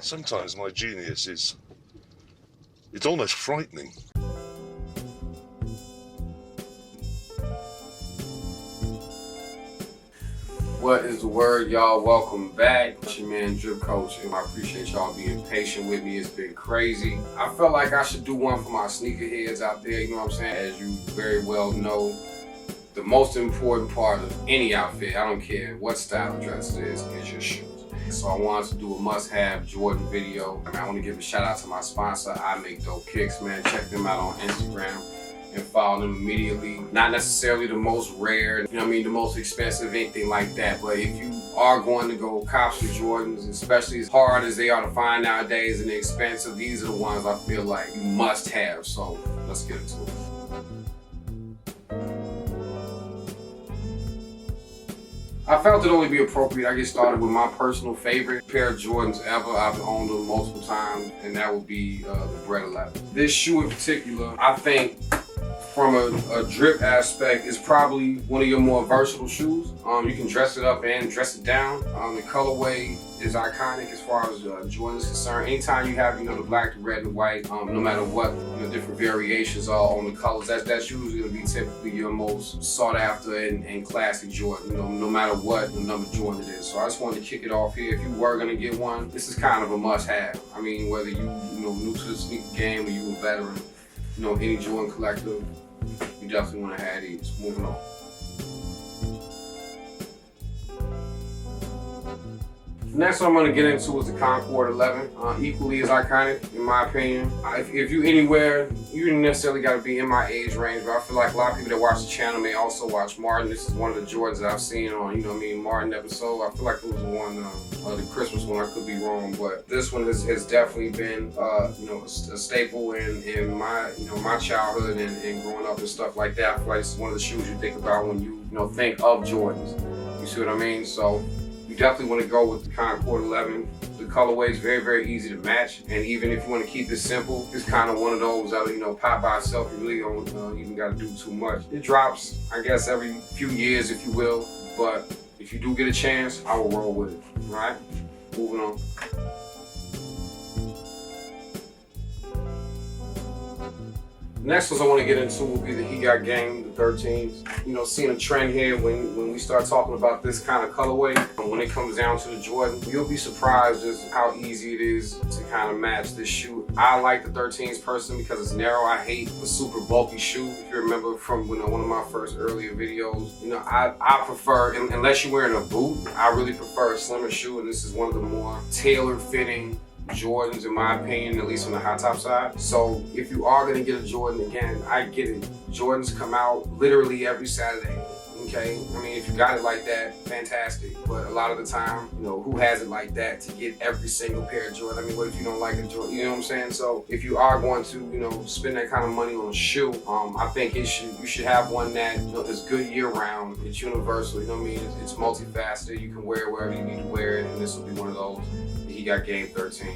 Sometimes my genius is, it's almost frightening. What is the word, y'all? Welcome back. It's your man Drip Coach, and I appreciate y'all being patient with me. It's been crazy. I felt like I should do one for my sneakerheads out there, you know what I'm saying? As you very well know, the most important part of any outfit, I don't care what style of dress it is your shoes. So I wanted to do a must-have Jordan video. I want to give a shout out to my sponsor, I Make Dope Kicks, man. Check them out on Instagram and follow them immediately. Not necessarily the most rare, you know what I mean, the most expensive, anything like that. But if you are going to go cop some Jordans, especially as hard as they are to find nowadays and they're expensive, these are the ones I feel like you must have. So let's get into it. I felt it only be appropriate I get started with my personal favorite pair of Jordans ever. I've owned them multiple times, and that would be the Bred 11. This shoe in particular, I think from a drip aspect, is probably one of your more versatile shoes. You can dress it up and dress it down. The colorway is iconic as far as Jordan is concerned. Anytime you have, the black, the red, and white, no matter what, different variations are on the colors, that's usually gonna be typically your most sought after and classic Jordan, no matter what the number Jordan it is. So I just wanted to kick it off here. If you were gonna get one, this is kind of a must-have. I mean, whether you new to the sneaker game or you a veteran, any Jordan collector, you definitely want to have these. Moving on. Next one I'm going to get into is the Concord 11. Equally as iconic, in my opinion. If you anywhere, you don't necessarily got to be in my age range, but I feel like a lot of people that watch the channel may also watch Martin. This is one of the Jordans that I've seen on, Martin episode. I feel like it was the one, the Christmas one. I could be wrong, but this one has definitely been, a staple in my, my childhood and growing up and stuff like that. I feel like it's one of the shoes you think about when you, think of Jordans. You see what I mean? So you definitely want to go with the Concord 11. The colorway is very, very easy to match. And even if you want to keep it simple, it's kind of one of those that, pop by itself. You really don't even got to do too much. It drops, I guess, every few years, if you will. But if you do get a chance, I will roll with it. All right? Moving on. Next ones I want to get into will be the He Got Game, the 13s. Seeing a trend here when we start talking about this kind of colorway, when it comes down to the Jordan, you'll be surprised just how easy it is to kind of match this shoe. I like the 13s personally because it's narrow. I hate the super bulky shoe. If you remember from one of my first earlier videos, I prefer, unless you're wearing a boot, I really prefer a slimmer shoe, and this is one of the more tailor-fitting Jordans, in my opinion, at least on the high top side. So if you are gonna get a Jordan, again, I get it. Jordans come out literally every Saturday, okay? I mean, if you got it like that, fantastic. But a lot of the time, who has it like that to get every single pair of Jordan? I mean, what if you don't like a Jordan? You know what I'm saying? So if you are going to, spend that kind of money on a shoe, I think you should have one that, is good year round. It's universal, It's multifaceted. You can wear it wherever you need to wear it, and this will be one of those. He Got Game 13.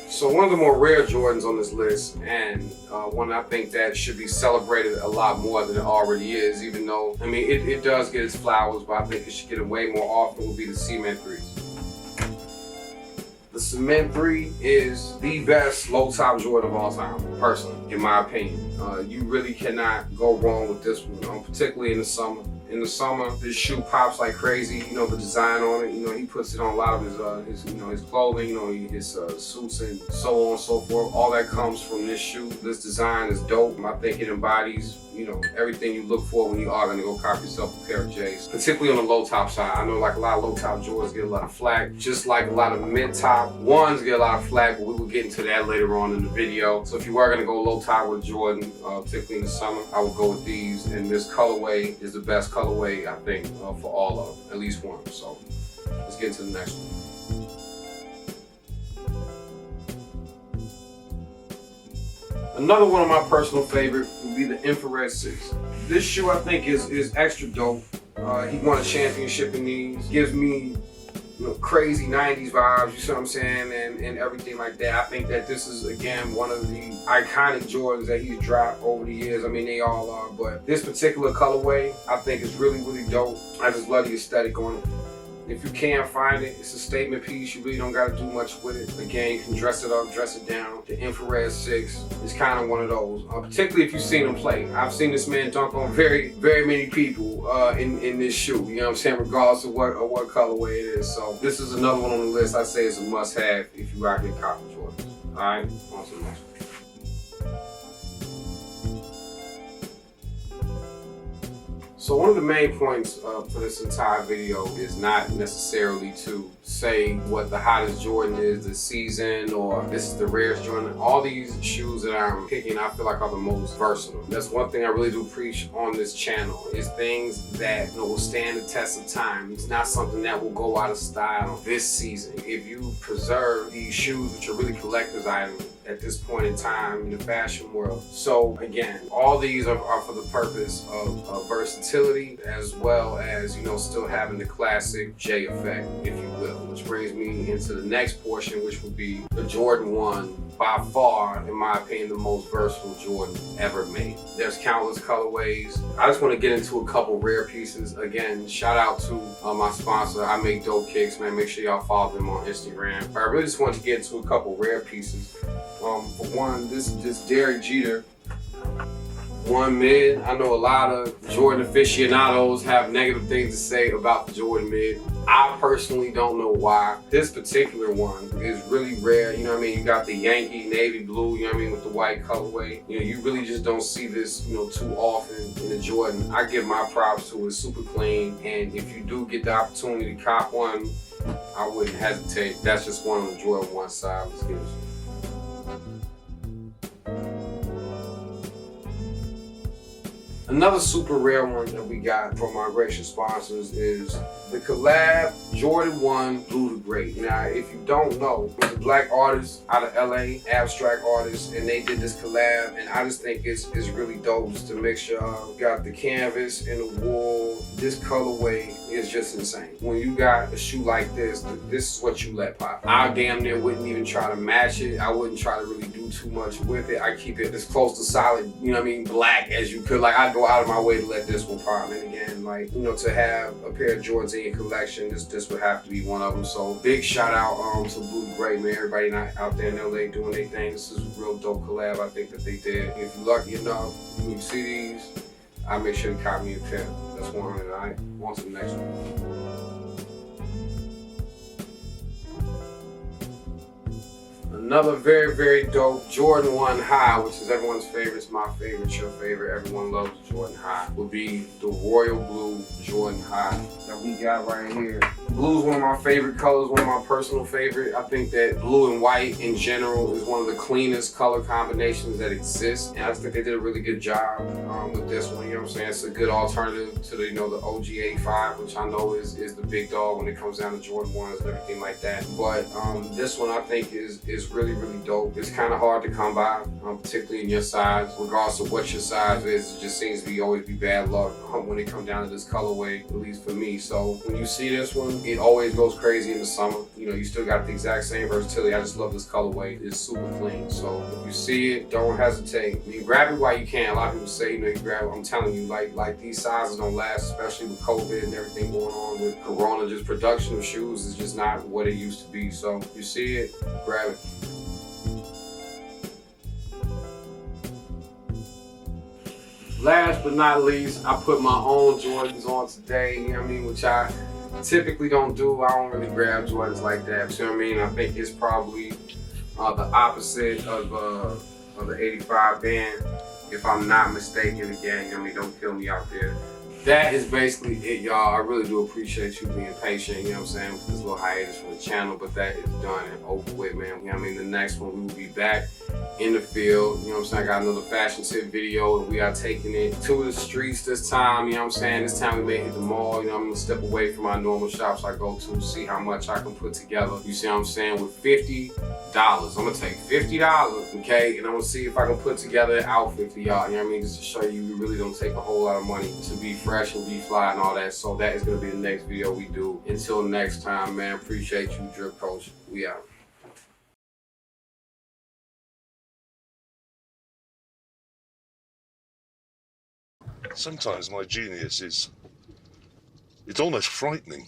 So one of the more rare Jordans on this list, and one I think that should be celebrated a lot more than it already is, even though, it does get its flowers, but I think it should get it way more often, would be the Cement 3s. The Cement 3 is the best low-top Jordan of all time, personally, in my opinion. You really cannot go wrong with this one, particularly in the summer. In the summer, this shoe pops like crazy. The design on it. He puts it on a lot of his clothing. His suits and so on and so forth. All that comes from this shoe. This design is dope. I think it embodies, everything you look for when you are gonna go cop yourself a pair of J's. Particularly on the low top side. I know like a lot of low top Jordans get a lot of flack. Just like a lot of mid top ones get a lot of flack, but we will get into that later on in the video. So if you are gonna go low top with Jordan, particularly in the summer, I would go with these. And this colorway is the best colorway, I think, for all of them, at least one. So let's get into the next one. Another one of my personal favorite would be the Infrared 6. This shoe I think is extra dope. He won a championship in these. Gives me crazy 90s vibes, you see what I'm saying, and everything like that. I think that this is, again, one of the iconic Jordans that he's dropped over the years. I mean, they all are, but this particular colorway, I think is really, really dope. I just love the aesthetic on it. If you can't find it, it's a statement piece. You really don't got to do much with it. Again, you can dress it up, dress it down. The Infrared 6 is kind of one of those, particularly if you've seen him play. I've seen this man dunk on very, very many people in this shoe, you know what I'm saying, regardless of what colorway it is. So this is another one on the list. I say it's a must-have if you out here copping Jordans. All right, on to the next one. So one of the main points for this entire video is not necessarily to say what the hottest Jordan is this season or this is the rarest Jordan. All these shoes that I'm picking, I feel like are the most versatile. That's one thing I really do preach on this channel, is things that will stand the test of time. It's not something that will go out of style this season. If you preserve these shoes, which are really collector's items at this point in time in the fashion world. So again, all these are for the purpose of versatility, as well as, still having the classic J effect, if you will, which brings me into the next portion, which would be the Jordan 1, by far, in my opinion, the most versatile Jordan ever made. There's countless colorways. I just want to get into a couple rare pieces. Again, shout out to my sponsor, I Make Dope Kicks, man. Make sure y'all follow them on Instagram. But I really just want to get into a couple rare pieces. For one, this Derek Jeter 1 mid. I know a lot of Jordan aficionados have negative things to say about the Jordan mid. I personally don't know why. This particular one is really rare. You know what I mean? You got the Yankee navy blue, you know what I mean, with the white colorway. You really just don't see this, too often in the Jordan. I give my props to it. It's super clean. And if you do get the opportunity to cop one, I wouldn't hesitate. That's just one on the Jordan 1 side. Let's get it. Another super rare one that we got from our gracious sponsors is the collab Jordan 1 Blue to Great. Now, if you don't know, it's a black artist out of LA, abstract artist, and they did this collab, and I just think it's really dope just to mix your, got the canvas and the wool. This colorway is just insane. When you got a shoe like this is what you let pop. I damn near wouldn't even try to match it. I wouldn't try to really do too much with it. I keep it as close to solid, black as you could. Like, I'd go out of my way to let this one pop. And again, to have a pair of Jordans in your collection, this would have to be one of them. So big shout out to Blue to Great, man. Everybody out there in LA doing their thing. This is a real dope collab, I think, that they did. If you're lucky enough, when you see these, I'll make sure to copy me a pair. That's 100, all right? On to the next one. Another very, very dope Jordan 1 High, which is everyone's favorite. It's my favorite, your favorite. Everyone loves Jordan High. Would be the Royal Blue Jordan High that we got right here. Blue is one of my favorite colors, one of my personal favorite. I think that blue and white in general is one of the cleanest color combinations that exists. And I just think they did a really good job with this one, you know what I'm saying? It's a good alternative to the, the OG 85, which I know is the big dog when it comes down to Jordan 1s and everything like that. But this one I think is really, really dope. It's kind of hard to come by, particularly in your size. Regardless of what your size is, it just seems to always be bad luck when it comes down to this colorway, at least for me. So when you see this one, it always goes crazy in the summer. You still got the exact same versatility. I just love this colorway. It's super clean. So if you see it, don't hesitate. I mean, grab it while you can. A lot of people say, you grab it. I'm telling you, like these sizes don't last, especially with COVID and everything going on with Corona. Just production of shoes is just not what it used to be. So if you see it, grab it. Last but not least, I put my own Jordans on today, which I typically don't do. I don't really grab Jordans like that, you know what I mean? I think it's probably the opposite of the 85 band, if I'm not mistaken. Again, don't kill me out there. That is basically it, y'all. I really do appreciate you being patient, you know what I'm saying, with this little hiatus from the channel, but that is done and over with, man. The next one, we will be back in the field. You know what I'm saying? I got another fashion tip video, and we are taking it to the streets this time. You know what I'm saying? This time we may hit the mall. You know, I'm gonna step away from my normal shops I go to, see how much I can put together. You see what I'm saying? With $50, I'm gonna take $50, okay? And I'm gonna see if I can put together an outfit for y'all. You know what I mean? Just to show you we really don't take a whole lot of money to be fresh and be fly and all that. So that is gonna be the next video we do. Until next time, man. Appreciate you, Drip Coach. We out. Sometimes my genius is, it's almost frightening.